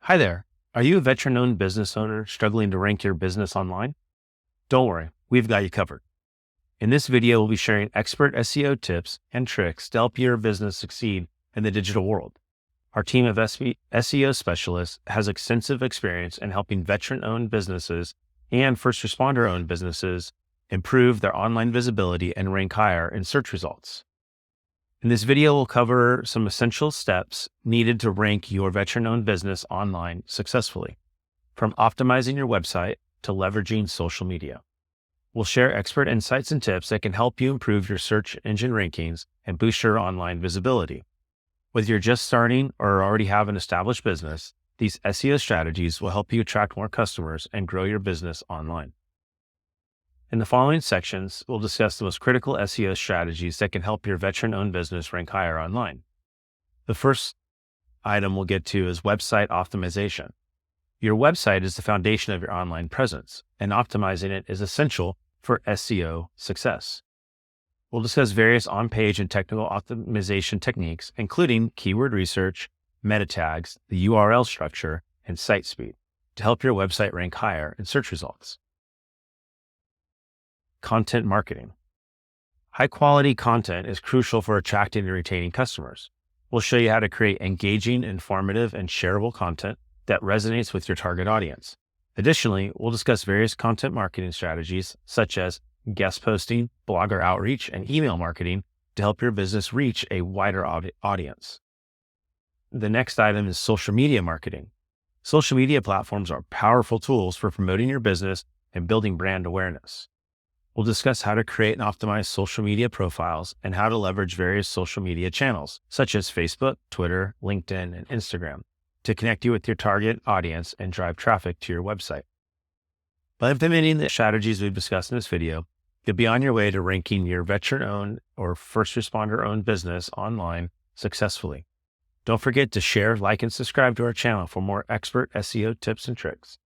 Hi there. Are you a veteran-owned business owner struggling to rank your business online? Don't worry, we've got you covered. In this video, we'll be sharing expert SEO tips and tricks to help your business succeed in the digital world. Our team of SEO specialists has extensive experience in helping veteran-owned businesses and first responder-owned businesses improve their online visibility and rank higher in search results. In this video, we'll cover some essential steps needed to rank your veteran-owned business online successfully, from optimizing your website to leveraging social media. We'll share expert insights and tips that can help you improve your search engine rankings and boost your online visibility. Whether you're just starting or already have an established business, these SEO strategies will help you attract more customers and grow your business online. In the following sections, we'll discuss the most critical SEO strategies that can help your veteran-owned business rank higher online. The first item we'll get to is website optimization. Your website is the foundation of your online presence, and optimizing it is essential for SEO success. We'll discuss various on-page and technical optimization techniques, including keyword research, meta tags, the URL structure, and site speed, to help your website rank higher in search results. Content marketing. High-quality content is crucial for attracting and retaining customers. We'll show you how to create engaging, informative, and shareable content that resonates with your target audience. Additionally, we'll discuss various content marketing strategies such as guest posting, blogger outreach, and email marketing to help your business reach a wider audience. The next item is social media marketing. Social media platforms are powerful tools for promoting your business and building brand awareness. We'll discuss how to create and optimize social media profiles and how to leverage various social media channels, such as Facebook, Twitter, LinkedIn, and Instagram, to connect you with your target audience and drive traffic to your website. By implementing the strategies we've discussed in this video, you'll be on your way to ranking your veteran-owned or first responder-owned business online successfully. Don't forget to share, like, and subscribe to our channel for more expert SEO tips and tricks.